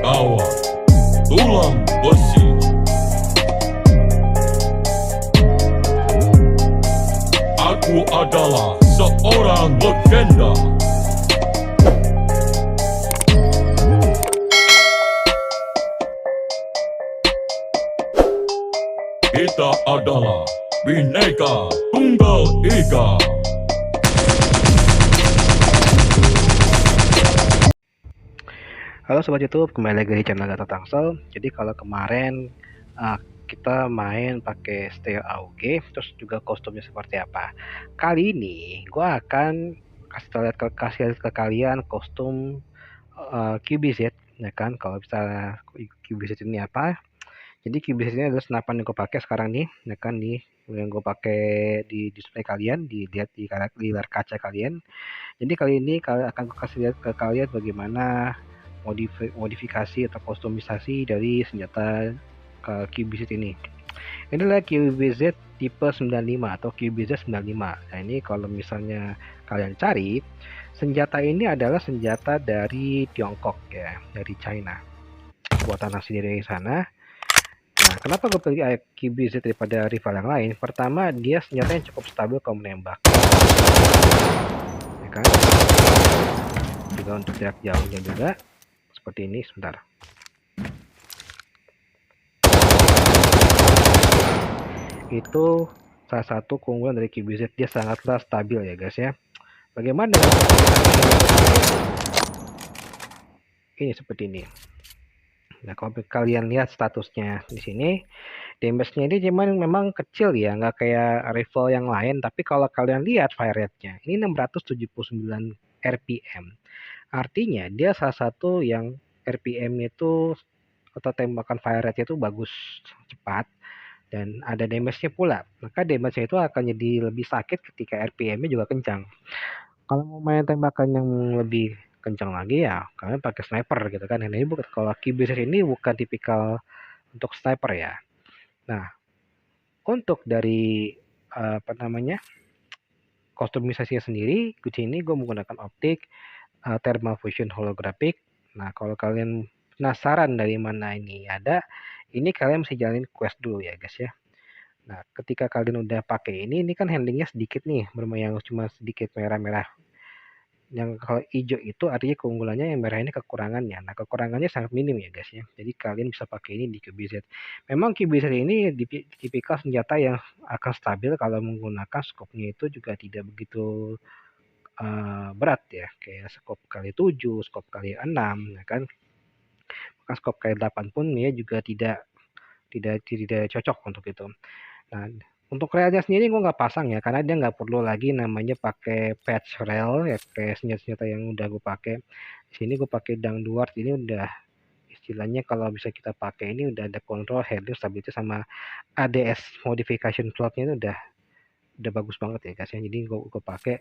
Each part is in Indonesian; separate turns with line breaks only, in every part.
kawan, tulang besi. Aku adalah seorang legenda. Kita adalah Bhinneka Tunggal Ika.
Halo Sobat YouTube, kembali lagi di channel Gatot Tangsel. Jadi kalau kemarin kita main pakai Steel AUG, terus juga kostumnya seperti apa. Kali ini gue akan kasih lihat ke kalian kostum QBZ, ya kan? Kalau misalnya QBZ ini apa? Jadi QBZ ini adalah senapan yang gue pakai sekarang nih, ya kan? Nih yang gue pakai di display kalian, dilihat di layar kaca kalian. Jadi kali ini akan kasih lihat ke kalian bagaimana modifikasi atau kustomisasi dari senjata QBZ ini. Ini adalah QBZ tipe 95 atau QBZ 95. Nah ini kalau misalnya kalian cari, senjata ini adalah senjata dari Tiongkok ya, dari China. Buatan asli dari sana. Nah, kenapa gue pilih QBZ daripada rival yang lain? Pertama, dia senjata yang cukup stabil kalau menembak. Ya kan? Juga untuk jarak jauhnya juga seperti ini. Sebentar. Itu salah satu keunggulan dari QBZ, dia sangatlah stabil ya guys ya. Bagaimana ini seperti ini. Nah kalau kalian lihat statusnya di sini, damage-nya ini memang kecil ya, nggak kayak rifle yang lain. Tapi kalau kalian lihat fire rate-nya, ini 679 RPM. Artinya dia salah satu yang RPM itu atau tembakan fire rate itu bagus, cepat, dan ada damage-nya pula. Maka damage-nya itu akan jadi lebih sakit ketika RPM-nya juga kencang. Kalau mau main tembakan yang lebih kencang lagi ya kalian pakai sniper gitu kan. Ini bukan, kalau QBZ ini bukan tipikal untuk sniper ya. Nah, untuk dari apa namanya, kostumisasinya sendiri, di sini gue menggunakan optik thermal fusion holographic. Nah, kalau kalian penasaran dari mana ini ada, ini kalian mesti jalanin quest dulu ya guys ya. Nah, ketika kalian udah pakai ini kan handlingnya sedikit nih, bermain cuma sedikit merah-merah. Yang kalau hijau itu artinya keunggulannya, yang merah ini kekurangannya. Nah, kekurangannya sangat minim ya guys ya. Jadi kalian bisa pakai ini di QBZ. Memang QBZ ini tipikal senjata yang akan stabil kalau menggunakan skopnya itu juga tidak begitu berat ya. Kayak skop kali 7, skop kali 6, ya kan. Maka skop kali 8 pun ya juga tidak cocok untuk itu. Nah, untuk railnya sendiri gue nggak pasang ya, karena dia nggak perlu lagi namanya pakai patch rail ya, kayak senjata-senjata yang udah gue pakai. Di sini gue pakai Dangduard, ini udah istilahnya kalau bisa kita pakai ini udah ada kontrol handling stability sama ADS modification slotnya itu udah bagus banget ya guys ya. Jadi gue pakai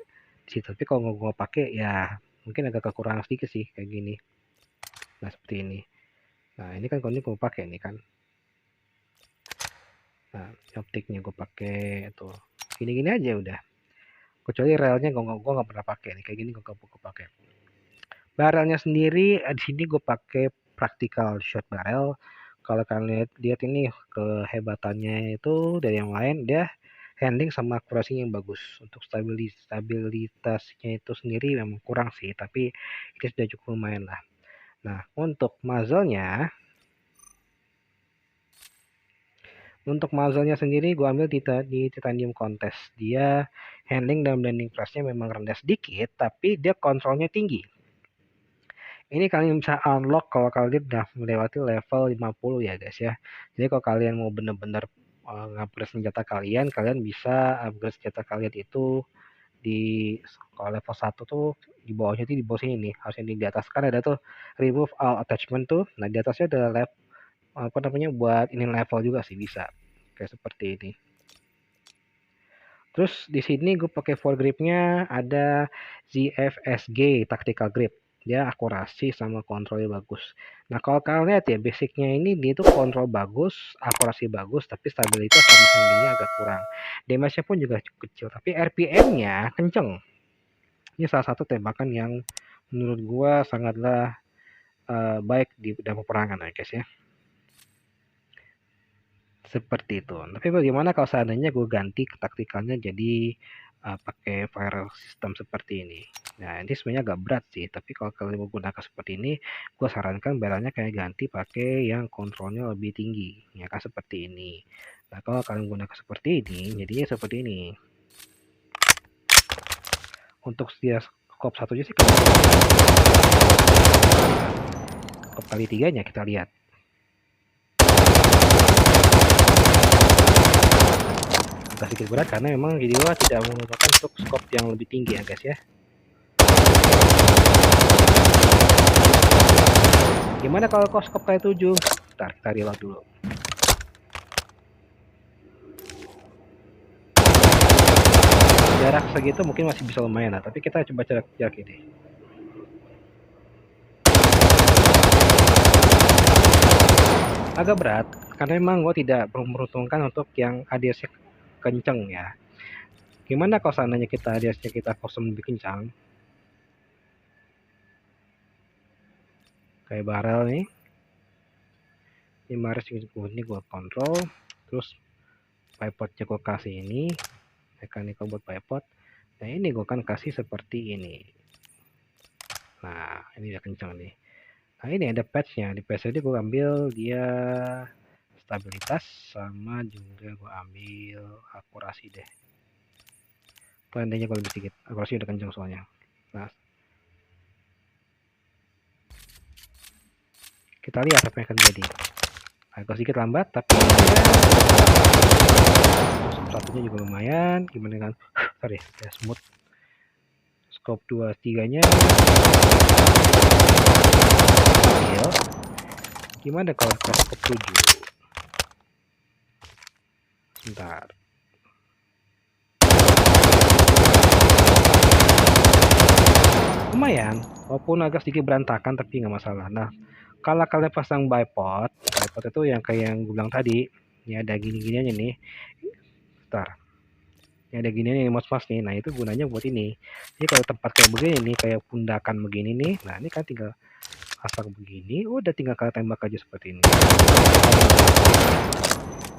di situ. Tapi kalau gue pakai ya mungkin agak kekurangan sedikit sih kayak gini. Nah seperti ini. Nah ini kan kalau ini gue pakai nih kan. Nah, optiknya gue pakai tuh gini-gini aja udah. Kecuali relnya gue nggak pernah pakai nih, kayak gini gue pakai. Barrelnya sendiri di sini gue pakai practical shot barrel. Kalau kalian lihat ini kehebatannya itu dari yang lain, dia handling sama akurasinya yang bagus. Untuk stabilitasnya itu sendiri memang kurang sih, tapi ini sudah cukup lumayan lah. Nah, untuk muzzle-nya sendiri gue ambil di titanium contest. Dia handling dan blending pressnya memang rendah sedikit, tapi dia kontrolnya tinggi. Ini kalian bisa unlock kalau kalian udah melewati level 50 ya guys ya. Jadi kalau kalian mau bener-bener upgrade senjata kalian bisa upgrade senjata kalian itu di kalau level 1 tuh di bawahnya itu di bawah sini nih. Harusnya di atas kan ada tuh remove all attachment tuh. Nah, di atasnya ada level buat ini level juga sih bisa. Kayak seperti ini. Terus di sini gue pakai foregripnya ada ZFSG tactical grip. Dia akurasi sama kontrolnya bagus. Nah kalau kalian lihat ya basicnya ini dia itu kontrol bagus, akurasi bagus, tapi stabilitas sama handlingnya agak kurang. Damage-nya pun juga cukup kecil, tapi RPM-nya kenceng. Ini salah satu tembakan yang menurut gue sangatlah baik di dalam peperangan ya guys ya. Seperti itu. Tapi bagaimana kalau seandainya gue ganti taktikalnya jadi pakai fire system seperti ini. Nah, ini sebenarnya agak berat sih, tapi kalau kalian menggunakan seperti ini, gue sarankan barangnya kayak ganti pakai yang kontrolnya lebih tinggi, ya kan seperti ini. Nah, kalau kalian menggunakan seperti ini, jadinya seperti ini. Untuk dia skop satunya sih, skop kali tiganya kita lihat. Agak sedikit berat karena memang video tidak menggunakan untuk skop yang lebih tinggi ya guys ya. Gimana kalau kau skop kali 7? Bentar, kita reload dulu. Jarak segitu mungkin masih bisa lumayan lah, tapi kita coba jarak ini. Agak berat karena memang gue tidak memperuntukkan untuk yang ADS-nya kenceng ya. Gimana kalau seandainya kita ADS-nya kita kosong lebih kencang? Kayak barrel nih. Ini maris ini gue kontrol, terus pivotnya gue kasih ini, mechanical buat pivot. Nah ini gue kan kasih seperti ini. Nah ini udah kencang nih. Nah ini ada patchnya, di patch ini gue ambil dia stabilitas sama juga gue ambil akurasi deh. Tandanya gue lebih sedikit, akurasi udah kencang soalnya. Nah kita lihat apa yang akan terjadi. Agak sedikit lambat tapi satunya juga lumayan. Gimana dengan sorry ya, smooth. Scope 2 3 nya gimana kalau ke scope 7? Sebentar. Lumayan, walaupun agak sedikit berantakan tapi nggak masalah. Nah, kalau kalian pasang bipod itu yang kayak yang gue bilang tadi, ini ada gini-gini aja nih. Bentar. Ini ada gini nih mas-mas nih. Nah, itu gunanya buat ini. Jadi kalau tempat kayak begini nih, kayak pundakan begini nih. Nah, ini kan tinggal pasang begini, udah tinggal kalian tembak aja seperti ini.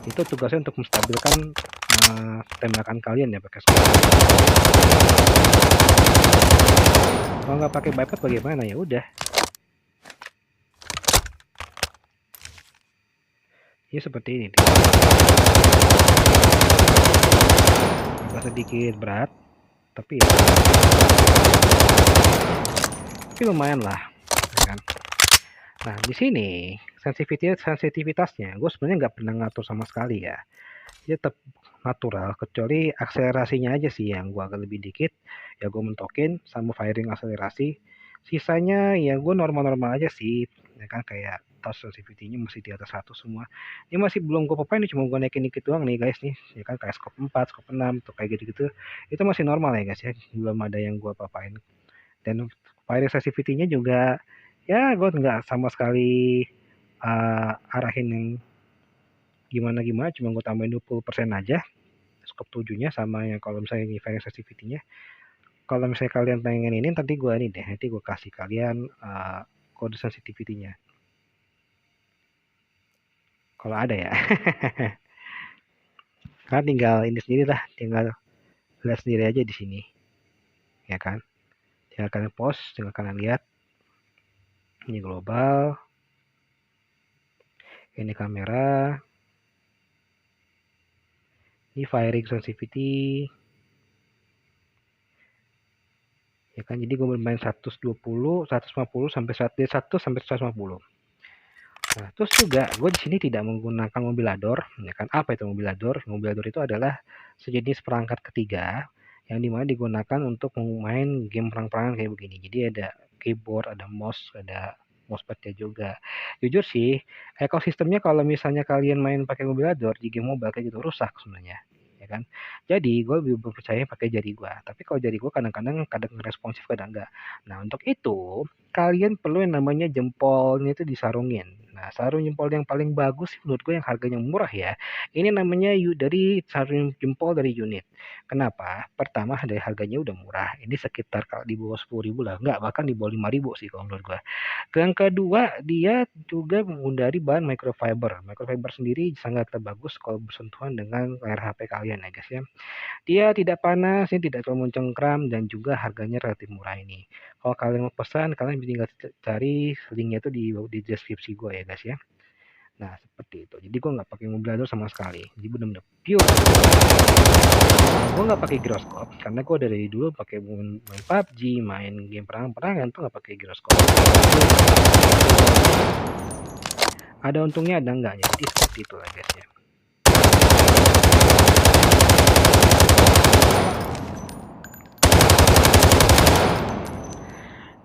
Itu tugasnya untuk menstabilkan tembakan kalian ya pakai scope. Kalau nggak pakai bipod bagaimana ya udah. Ini seperti ini. Agak sedikit berat, tapi ya. Tapi lumayan lah, ya kan. Nah di sini sensitivitasnya, gue sebenarnya nggak pernah ngatur sama sekali ya. Dia tetap natural, kecuali akselerasinya aja sih yang gue agak lebih dikit. Ya gue mentokin sama firing akselerasi. Sisanya ya gue normal-normal aja sih, ya kan kayak touch sensitivity-nya masih di atas 1 semua. Ini masih belum gue papain, cuma gue naikin dikit doang nih guys nih, ya kan kayak scope 4, scope 6 tuh kayak gitu-gitu. Itu masih normal ya guys ya, belum ada yang gue papain. Dan firing sensitivity-nya juga ya gue nggak sama sekali arahin yang gimana-gimana, cuma gue tambahin 20% aja scope 7-nya sama yang kalau misalnya firing sensitivity-nya. Kalau misalnya kalian pengen ini nanti gue ini deh, nanti gue kasih kalian kode sensitivity-nya. Kalau ada ya. Karena tinggal ini sendiri lah, tinggal lihat sendiri aja di sini. Ya kan? Tinggal kalian post, tinggal kalian lihat. Ini global. Ini kamera. Ini firing sensitivity. Ya kan, jadi gue bermain 120, 150 sampai 1 sampai 150. Nah, terus juga gue di sini tidak menggunakan mobilador, ya kan? Apa itu mobilador? Mobilador itu adalah sejenis perangkat ketiga yang dimana digunakan untuk main game perang-perangan kayak begini. Jadi ada keyboard, ada mouse, ada mousepadnya juga. Jujur sih, ekosistemnya kalau misalnya kalian main pakai mobilador di game mobile kayak gitu rusak sebenarnya, ya kan? Jadi gue lebih percaya pakai jari gue. Tapi kalau jari gue kadang responsif, kadang enggak. Nah untuk itu kalian perlu yang namanya jempolnya itu disarungin. Nah, sarung jempol yang paling bagus sih menurut gue yang harganya murah ya. Ini namanya dari sarung jempol dari unit. Kenapa? Pertama dari harganya udah murah. Ini sekitar kalau di bawah 10.000 lah. Enggak, bahkan di bawah 5.000 sih kalau menurut gue. Yang kedua, dia juga menghindari bahan microfiber. Microfiber sendiri sangat bagus kalau bersentuhan dengan layar HP kalian ya guys ya. Dia tidak panas, ini tidak terlalu mencengkram dan juga harganya relatif murah ini. Kalau kalian mau pesan, kalian tinggal cari linknya itu di deskripsi gue ya guys ya. Nah seperti itu. Jadi gue nggak pakai mobilator sama sekali. Jadi benar-benar pure. Gue nggak pakai giroskop karena gue dari dulu pakai main PUBG, main game perang-perangan tuh nggak pakai giroskop. Ada untungnya ada enggaknya. Jadi seperti itu lah guys ya.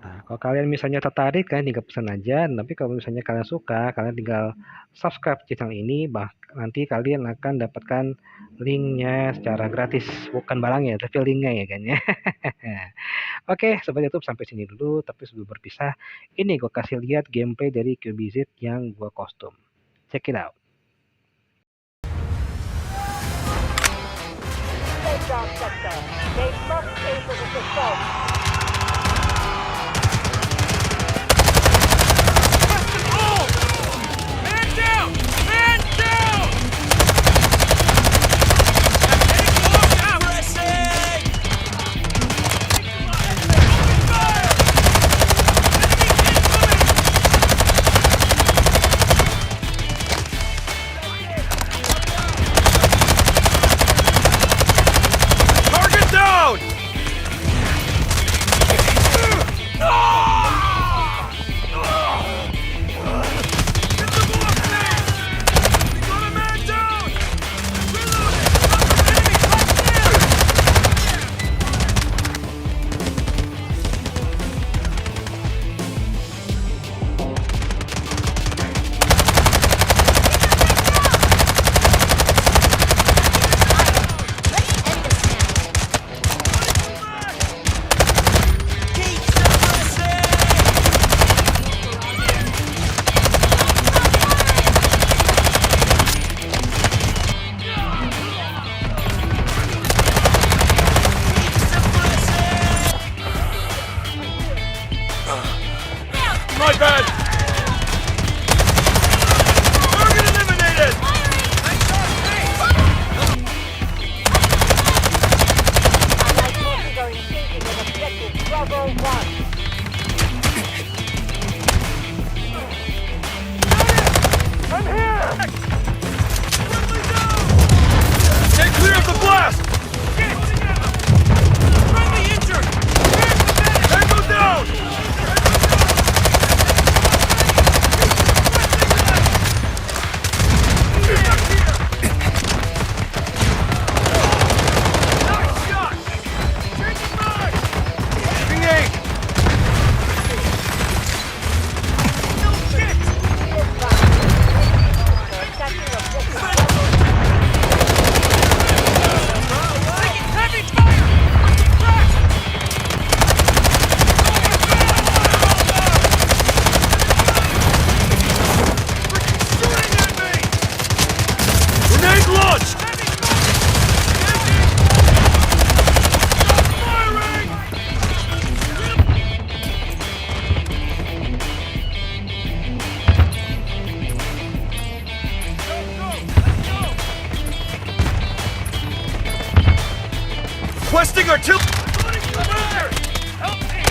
Nah, kalau kalian misalnya tertarik, kalian tinggal pesan aja. Tapi kalau misalnya kalian suka, kalian tinggal subscribe channel ini. Nanti kalian akan dapatkan linknya secara gratis. Bukan barangnya, tapi linknya ya kan ya. Oke, sobat YouTube sampai sini dulu. Tapi sebelum berpisah, ini gue kasih lihat gameplay dari QBZ yang gue kostum. Check it out. They must pay for this assault.
My bad! Target eliminated!
Allied forces are engaging with objective Bravo 1.
I'm here! Stay clear of the blast! Friendly injured! Tango down! Requesting artillery! Help me!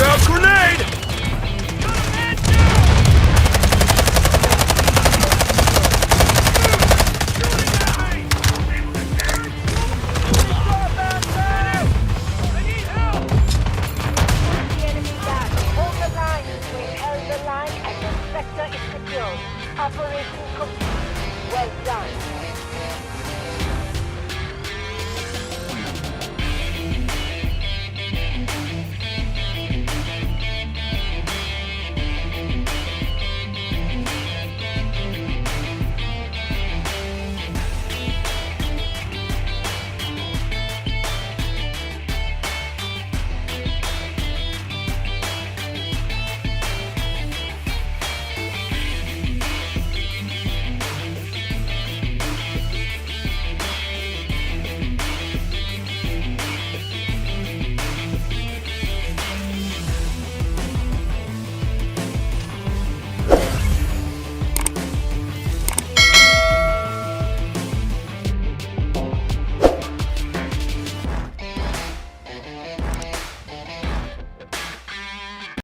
Grab grenade!
Operation complete. Well done.